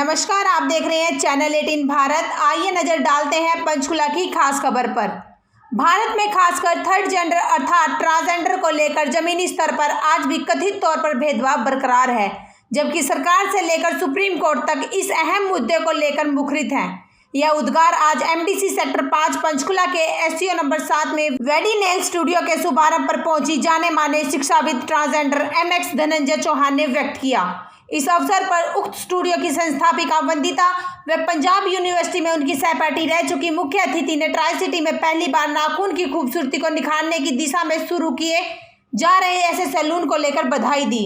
नमस्कार, आप देख रहे हैं चैनल 18 भारत। आइए नजर डालते हैं पंचकुला की खास खबर पर। भारत में खासकर थर्ड जेंडर अर्थात ट्रांसजेंडर को लेकर जमीनी स्तर पर आज भी कथित तौर पर भेदभाव बरकरार है, जबकि सरकार से लेकर सुप्रीम कोर्ट तक इस अहम मुद्दे को लेकर मुखरित है। यह उद्गार आज एमडीसी सेक्टर 5 पंचकुला के एससीओ नंबर 7 में वेडी नेल स्टूडियो के शुभारंभ पर पहुंची जाने माने शिक्षाविद ट्रांसजेंडर एमएक्स धनंजय चौहान ने व्यक्त किया। इस अवसर पर उक्त स्टूडियो की संस्थापिका वंदिता व पंजाब यूनिवर्सिटी में उनकी सहपाठी रह चुकी मुख्य अतिथि ने ट्राई सिटी में पहली बार नाखून की खूबसूरती को निखारने की दिशा में शुरू किए जा रहे ऐसे सैलून को लेकर बधाई दी।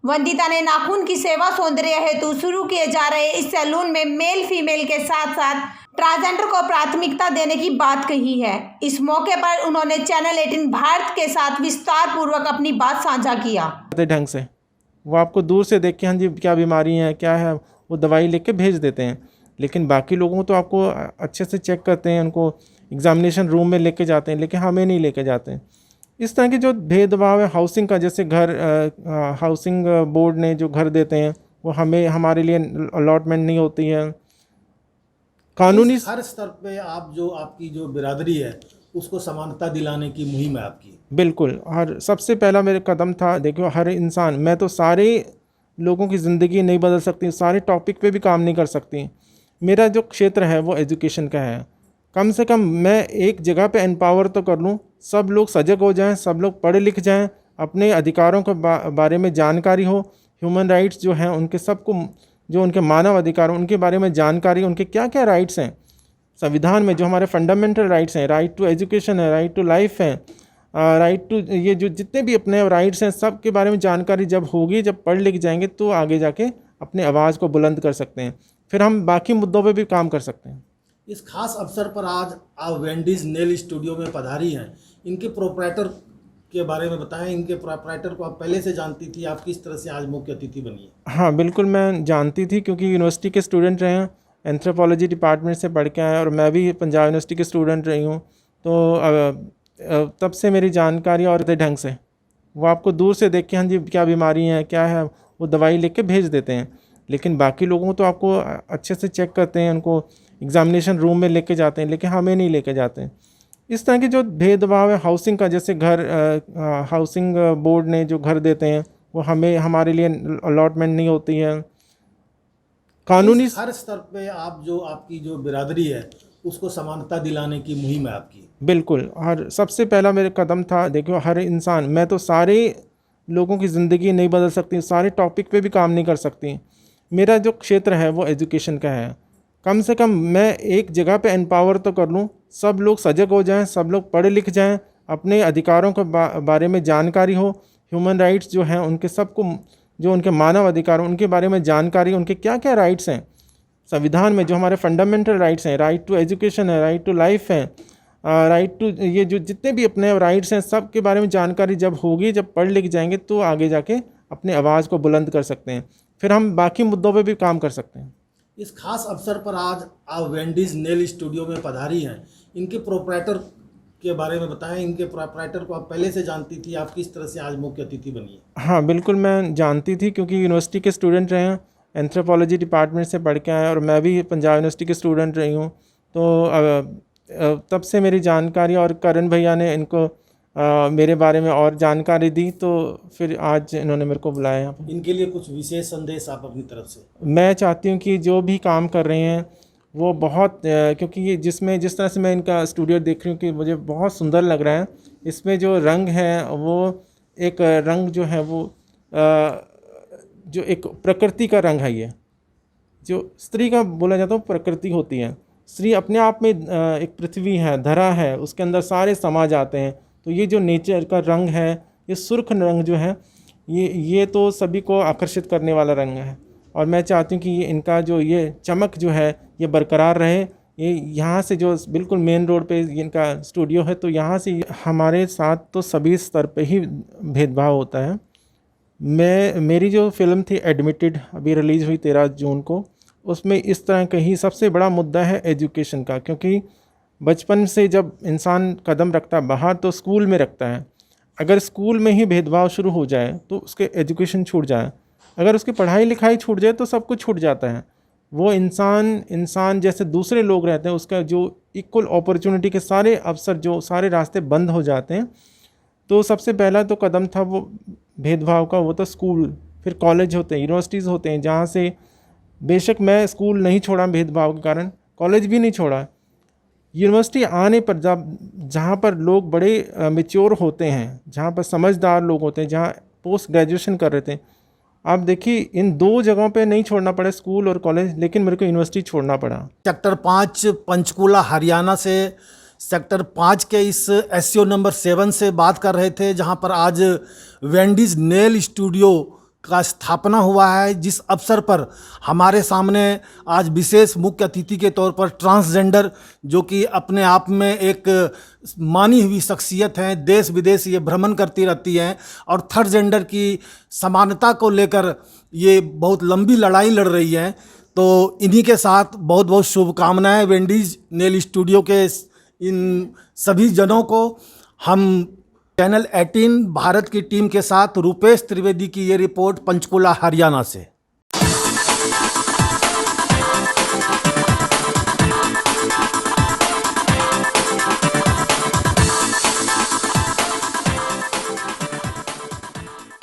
वंदिता ने नाखून की सेवा सौंदर्य हेतु शुरू किए जा रहे इस सैलून में मेल फीमेल के साथ साथ ट्रांसजेंडर को प्राथमिकता देने की बात कही है। इस मौके पर उन्होंने चैनल 18 भारत के साथ विस्तार पूर्वक अपनी बात साझा किया। ढंग से वो आपको दूर से देख के हाँ जी क्या बीमारी है क्या है वो दवाई लिख के भेज देते हैं, लेकिन बाकी लोगों को तो आपको अच्छे से चेक करते हैं, उनको एग्जामिनेशन रूम में लेके जाते हैं, लेकिन हमें नहीं लेके जाते हैं। इस तरह के जो भेदभाव है हाउसिंग का, जैसे घर हाउसिंग बोर्ड ने जो घर देते हैं वो हमारे लिए अलॉटमेंट नहीं होती है। कानूनी हर स्तर पे आप जो आपकी जो बिरादरी है उसको समानता दिलाने की मुहिम है आपकी। बिल्कुल, और सबसे पहला मेरा कदम था, देखो हर इंसान, मैं तो सारे लोगों की ज़िंदगी नहीं बदल सकती, सारे टॉपिक पे भी काम नहीं कर सकती। मेरा जो क्षेत्र है वो एजुकेशन का है। कम से कम मैं एक जगह पे एम्पावर तो कर लूँ, सब लोग सजग हो जाएं, सब लोग पढ़े लिख जाएं, अपने अधिकारों के बारे में जानकारी हो, ह्यूमन राइट्स जो हैं उनके सबको, जो उनके मानव अधिकार उनके बारे में जानकारी, उनके क्या क्या राइट्स हैं संविधान में, जो हमारे फंडामेंटल राइट्स हैं, राइट टू एजुकेशन है, राइट टू लाइफ है, राइट टू, ये जो जितने भी अपने राइट्स हैं सब के बारे में जानकारी जब होगी, जब पढ़ लिख जाएंगे तो आगे जाके अपने आवाज़ को बुलंद कर सकते हैं, फिर हम बाकी मुद्दों पे भी काम कर सकते हैं। इस खास अवसर पर आज आप वेंडीज नेल स्टूडियो में पधारी हैं, इनके प्रोप्राइटर के बारे में बताएं। इनके प्रोप्राइटर को आप पहले से जानती थी, आप किस तरह से आज मुख्य अतिथि बनी है? हाँ बिल्कुल, मैं जानती थी क्योंकि यूनिवर्सिटी के स्टूडेंट रहे हैं, एंथ्रोपोलॉजी डिपार्टमेंट से पढ़ के आए और मैं भी पंजाब यूनिवर्सिटी के स्टूडेंट रही हूँ, तो तब से मेरी जानकारी और ढंग से वो आपको दूर से देख के हाँ जी क्या बीमारी है क्या है वो दवाई लिख के भेज देते हैं, लेकिन बाकी लोगों को तो आपको अच्छे से चेक करते हैं, उनको एग्जामिनेशन रूम में लेके जाते हैं, लेकिन हमें नहीं लेके जाते हैं। इस तरह के जो भेदभाव है हाउसिंग का, जैसे घर हाउसिंग बोर्ड ने जो घर देते हैं वो हमारे लिए अलॉटमेंट नहीं होती है। कानूनी हर स्तर पे आप जो आपकी जो बिरादरी है उसको समानता दिलाने की मुहिम है आपकी। बिल्कुल, और सबसे पहला मेरा कदम था, देखो हर इंसान, मैं तो सारे लोगों की ज़िंदगी नहीं बदल सकती, सारे टॉपिक पे भी काम नहीं कर सकती। मेरा जो क्षेत्र है वो एजुकेशन का है। कम से कम मैं एक जगह पे एम्पावर तो कर लूँ, सब लोग सजग हो जाएं, सब लोग पढ़े लिख जाएं, अपने अधिकारों के बारे में जानकारी हो, ह्यूमन राइट्स जो हैं उनके सबको, जो उनके मानव अधिकार उनके बारे में जानकारी, उनके क्या क्या राइट्स हैं संविधान में, जो हमारे फंडामेंटल राइट्स हैं, राइट टू एजुकेशन है, राइट टू लाइफ है, राइट टू, ये जो जितने भी अपने राइट्स हैं सब के बारे में जानकारी जब होगी, जब पढ़ लिख जाएंगे तो आगे जाके अपने आवाज़ को बुलंद कर सकते हैं, फिर हम बाकी मुद्दों पे भी काम कर सकते हैं। इस खास अवसर पर आज आप वेंडीज नेल स्टूडियो में पधारी हैं, इनके प्रोप्राइटर के बारे में बताएं। इनके प्रोप्राइटर को आप पहले से जानती थी, आप किस तरह से आज मुख्य अतिथि बनी है? हाँ बिल्कुल, मैं जानती थी क्योंकि यूनिवर्सिटी के स्टूडेंट रहे हैं, एंथ्रोपोलॉजी डिपार्टमेंट से पढ़ के आए और मैं भी पंजाब यूनिवर्सिटी के स्टूडेंट रही हूँ, तो तब से मेरी जानकारी, और करण भैया ने इनको मेरे बारे में और जानकारी दी, तो फिर आज इन्होंने मेरे को बुलाया यहाँ पर। इनके लिए कुछ विशेष संदेश आप अपनी तरफ से? मैं चाहती हूँ कि जो भी काम कर रहे हैं वो बहुत, क्योंकि ये जिस तरह से मैं इनका स्टूडियो देख रही हूँ कि मुझे बहुत सुंदर लग रहा है। इसमें जो रंग है वो एक रंग जो है वो जो एक प्रकृति का रंग है, ये जो स्त्री का बोला जाता है प्रकृति होती है, स्त्री अपने आप में एक पृथ्वी है, धरा है, उसके अंदर सारे समा जाते हैं, तो ये जो नेचर का रंग है, ये सुर्ख रंग जो है, ये तो सभी को आकर्षित करने वाला रंग है, और मैं चाहती हूँ कि ये इनका जो ये चमक जो है ये बरकरार रहे। ये यहाँ से जो बिल्कुल मेन रोड पे इनका स्टूडियो है, तो यहाँ से हमारे साथ तो सभी स्तर पे ही भेदभाव होता है। मेरी जो फिल्म थी एडमिटेड, अभी रिलीज़ हुई 13 जून को, उसमें इस तरह का ही सबसे बड़ा मुद्दा है एजुकेशन का, क्योंकि बचपन से जब इंसान कदम रखता है बाहर तो स्कूल में रखता है। अगर स्कूल में ही भेदभाव शुरू हो जाए तो उसके एजुकेशन छूट जाए, अगर उसकी पढ़ाई लिखाई छूट जाए तो सब कुछ छूट जाता है। वो इंसान जैसे दूसरे लोग रहते हैं, उसका जो इक्वल अपॉर्चुनिटी के सारे अवसर, जो सारे रास्ते बंद हो जाते हैं। तो सबसे पहला तो कदम था वो भेदभाव का, वो तो स्कूल, फिर कॉलेज होते हैं, यूनिवर्सिटीज़ होते हैं, जहाँ से बेशक मैं स्कूल नहीं छोड़ा भेदभाव के कारण, कॉलेज भी नहीं छोड़ा। यूनिवर्सिटी आने पर जहाँ पर लोग बड़े मैच्योर होते हैं, जहाँ पर समझदार लोग होते हैं, जहाँ पोस्ट ग्रेजुएशन कर रहे थे, आप देखिए इन 2 जगहों पे नहीं छोड़ना पड़ा, स्कूल और कॉलेज, लेकिन मेरे को यूनिवर्सिटी छोड़ना पड़ा। सेक्टर 5 पंचकुला हरियाणा से सेक्टर 5 के इस एससीओ नंबर 7 से बात कर रहे थे, जहां पर आज वेंडीज नेल स्टूडियो का स्थापना हुआ है, जिस अवसर पर हमारे सामने आज विशेष मुख्य अतिथि के तौर पर ट्रांसजेंडर, जो कि अपने आप में एक मानी हुई शख्सियत हैं, देश विदेश ये भ्रमण करती रहती हैं और थर्ड जेंडर की समानता को लेकर ये बहुत लंबी लड़ाई लड़ रही हैं। तो इन्हीं के साथ बहुत बहुत शुभकामनाएं वेंडीज नेल स्टूडियो के इन सभी जनों को। हम चैनल 18 भारत की टीम के साथ रुपेश त्रिवेदी की ये रिपोर्ट पंचकुला हरियाणा से।